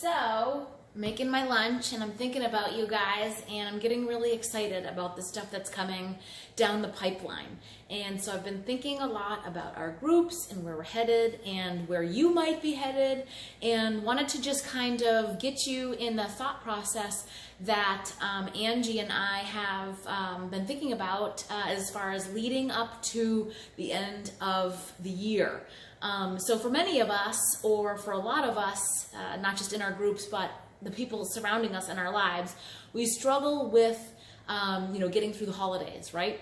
So, making my lunch and I'm thinking about you guys and I'm getting really excited about the stuff that's coming down the pipeline. And so I've been thinking a lot about our groups and where we're headed and where you might be headed, and wanted to just kind of get you in the thought process that Angie and I have been thinking about as far as leading up to the end of the year. So for many of us, or for a lot of us, not just in our groups, but the people surrounding us in our lives, we struggle with, getting through the holidays, right?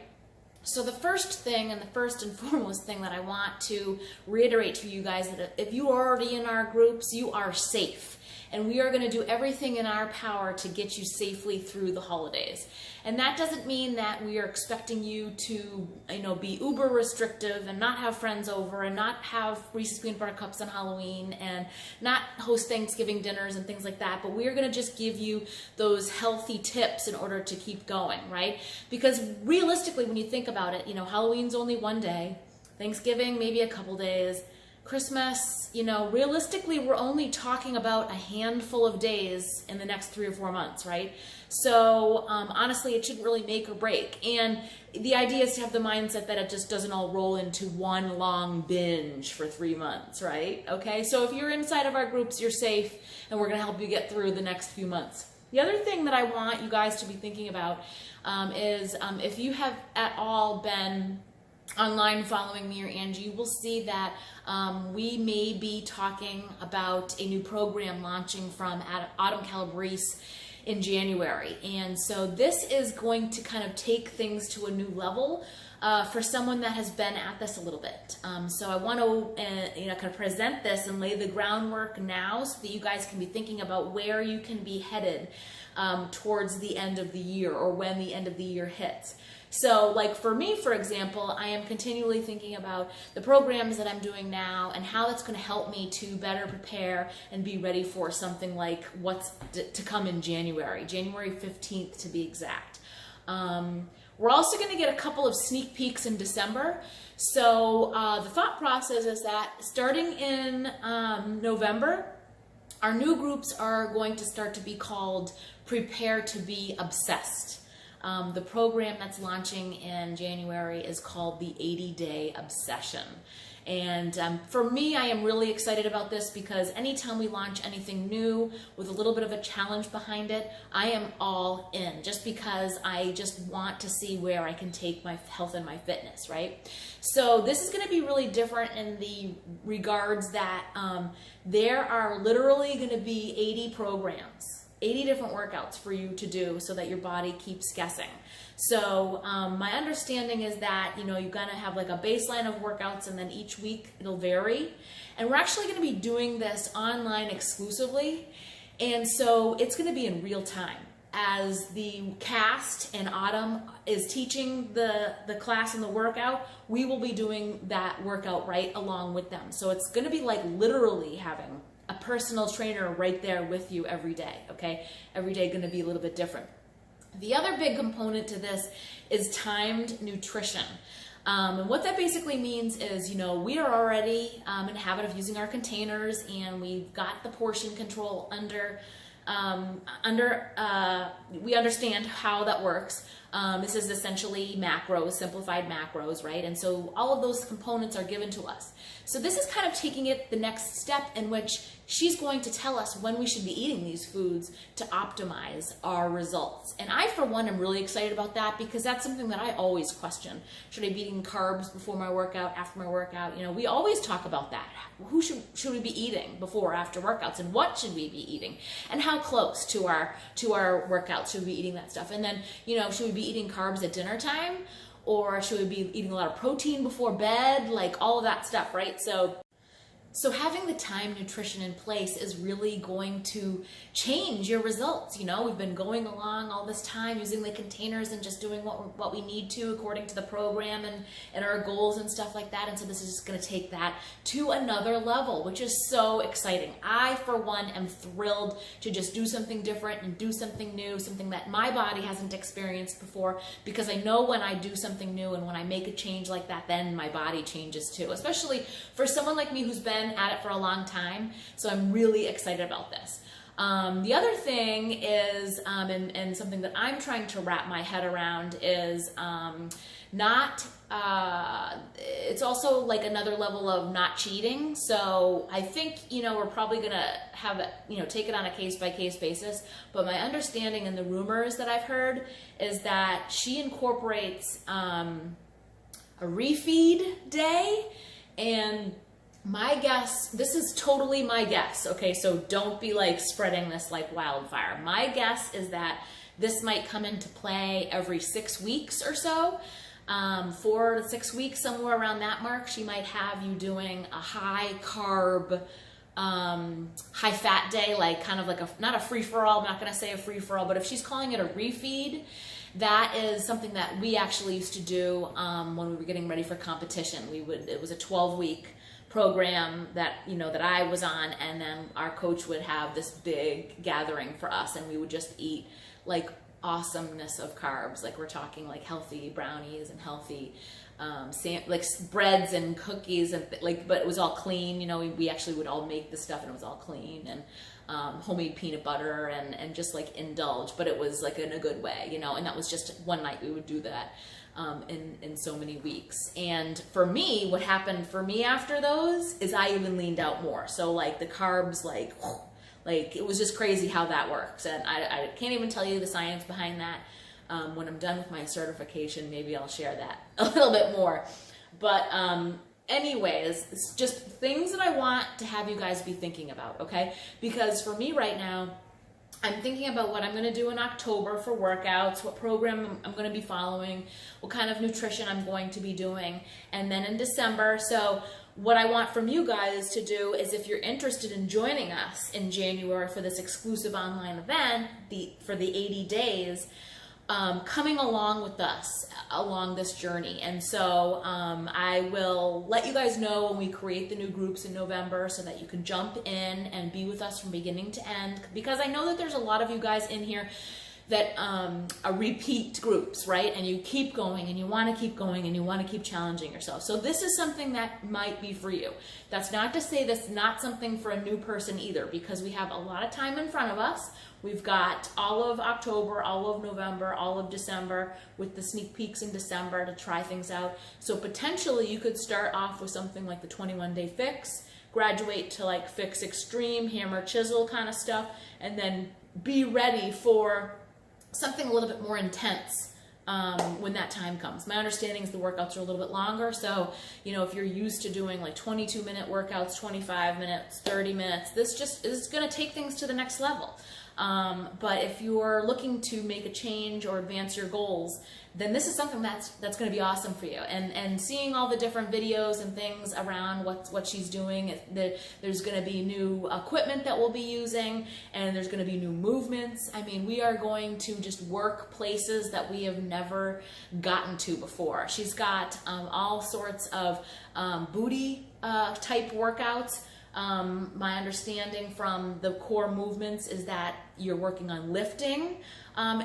So the first thing, and the first and foremost thing that I want to reiterate to you guys, that if you are already in our groups, you are safe. And we are going to do everything in our power to get you safely through the holidays. And that doesn't mean that we are expecting you to, be uber restrictive and not have friends over and not have Reese's Peanut Butter Cups on Halloween and not host Thanksgiving dinners and things like that. But we are going to just give you those healthy tips in order to keep going, right? Because realistically, when you think about it, Halloween's only one day, Thanksgiving maybe a couple days, Christmas, realistically, we're only talking about a handful of days in the next 3 or 4 months, right? So honestly, it shouldn't really make or break. And the idea is to have the mindset that it just doesn't all roll into one long binge for 3 months, right? Okay, so if you're inside of our groups, you're safe, and we're going to help you get through the next few months. The other thing that I want you guys to be thinking about is if you have at all been online following me or Angie, you will see that we may be talking about a new program launching from Autumn Calabrese in January. And so this is going to kind of take things to a new level for someone that has been at this a little bit. So I want to kind of present this and lay the groundwork now so that you guys can be thinking about where you can be headed towards the end of the year, or when the end of the year hits. So like for me, for example, I am continually thinking about the programs that I'm doing now and how that's going to help me to better prepare and be ready for something like what's to come in January 15th to be exact. We're also going to get a couple of sneak peeks in December. So the thought process is that starting in November, our new groups are going to start to be called Prepare to Be Obsessed. The program that's launching in January is called the 80-Day Obsession. And for me, I am really excited about this because anytime we launch anything new with a little bit of a challenge behind it, I am all in, just because I just want to see where I can take my health and my fitness, right? So this is going to be really different in the regards that there are literally going to be 80 programs. 80 different workouts for you to do so that your body keeps guessing. So my understanding is that, you're going to have like a baseline of workouts, and then each week it'll vary. And we're actually going to be doing this online exclusively. And so it's going to be in real time. As the cast and Autumn is teaching the class and the workout, we will be doing that workout right along with them. So it's going to be like literally having a personal trainer right there with you every day, okay? Every day going to be a little bit different. The other big component to this is timed nutrition. And what that basically means is, we are already in the habit of using our containers, and we've got the portion control we understand how that works. This is essentially macros, simplified macros, right? And so all of those components are given to us. So this is kind of taking it the next step, in which she's going to tell us when we should be eating these foods to optimize our results. And I, for one, am really excited about that, because that's something that I always question. Should I be eating carbs before my workout, after my workout? We always talk about that. Who should we be eating before or after workouts, and what should we be eating, and how close to our workouts should we be eating that stuff? And then, should we be eating carbs at dinner time, or should we be eating a lot of protein before bed? Like all of that stuff, right? So having the time nutrition in place is really going to change your results. We've been going along all this time using the containers and just doing what we need to according to the program and our goals and stuff like that. And so this is just going to take that to another level, which is so exciting. I, for one, am thrilled to just do something different and do something new, something that my body hasn't experienced before, because I know when I do something new and when I make a change like that, then my body changes too, especially for someone like me who's been at it for a long time. So I'm really excited about this. The other thing is, and something that I'm trying to wrap my head around is it's also like another level of not cheating. So I think, we're probably going to have it, take it on a case-by-case basis. But my understanding and the rumors that I've heard is that she incorporates a refeed day. And my guess, this is totally my guess, okay? So don't be like spreading this like wildfire. My guess is that this might come into play every 6 weeks or so. 4 to 6 weeks, somewhere around that mark, she might have you doing a high carb, high fat day, like kind of like not a free for all. I'm not going to say a free for all, but if she's calling it a refeed, that is something that we actually used to do when we were getting ready for competition. It was a 12-week program that that I was on, and then our coach would have this big gathering for us, and we would just eat like awesomeness of carbs. Like we're talking like healthy brownies and healthy like breads and cookies and but it was all clean. We actually would all make the stuff and it was all clean, and homemade peanut butter and just like indulge, but it was like in a good way, and that was just one night we would do that in so many weeks. And for me, what happened for me after those is I even leaned out more. So like the carbs, like it was just crazy how that works. And I can't even tell you the science behind that. When I'm done with my certification, maybe I'll share that a little bit more. But anyways, it's just things that I want to have you guys be thinking about, okay? Because for me right now, I'm thinking about what I'm going to do in October for workouts, what program I'm going to be following, what kind of nutrition I'm going to be doing, and then in December. So what I want from you guys to do is, if you're interested in joining us in January for this exclusive online event, for the 80 days, coming along with us along this journey. And so I will let you guys know when we create the new groups in November so that you can jump in and be with us from beginning to end, because I know that there's a lot of you guys in here that are repeat groups, right? And you keep going and you want to keep going and you want to keep challenging yourself. So this is something that might be for you. That's not to say that's not something for a new person either, because we have a lot of time in front of us. We've got all of October, all of November, all of December, with the sneak peeks in December to try things out. So potentially you could start off with something like the 21-day fix, graduate to like fix extreme, hammer chisel kind of stuff, and then be ready for something a little bit more intense when that time comes. My understanding is the workouts are a little bit longer. So, if you're used to doing like 22-minute workouts, 25 minutes, 30 minutes, this is going to take things to the next level. But if you're looking to make a change or advance your goals, then this is something that's going to be awesome for you. And seeing all the different videos and things around what she's doing, there's going to be new equipment that we'll be using, and there's going to be new movements. I mean, we are going to just work places that we have never gotten to before. She's got all sorts of booty type workouts. My understanding from the core movements is that you're working on lifting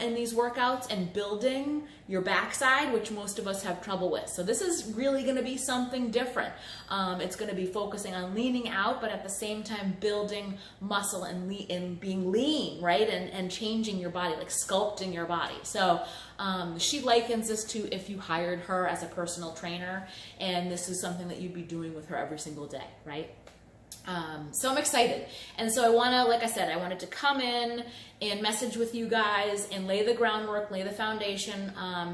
in these workouts and building your backside, which most of us have trouble with. So this is really going to be something different. It's going to be focusing on leaning out, but at the same time building muscle and being lean, right? And changing your body, like sculpting your body. So she likens this to if you hired her as a personal trainer, and this is something that you'd be doing with her every single day, right? So I'm excited. And so like I said, I wanted to come in and message with you guys and lay the groundwork, lay the foundation.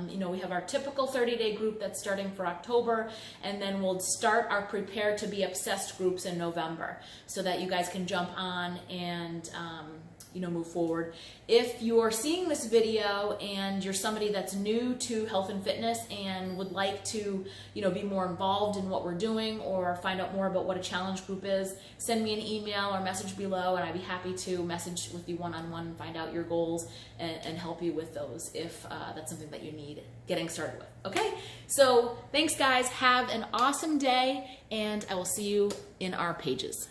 We have our typical 30-day group that's starting for October, and then we'll start our Prepare to Be Obsessed groups in November so that you guys can jump on and move forward. If you're seeing this video and you're somebody that's new to health and fitness and would like to, be more involved in what we're doing or find out more about what a challenge group is, send me an email or message below, and I'd be happy to message with you one-on-one and find out your goals and help you with those if that's something that you need getting started with. Okay, so thanks guys, have an awesome day, and I will see you in our pages.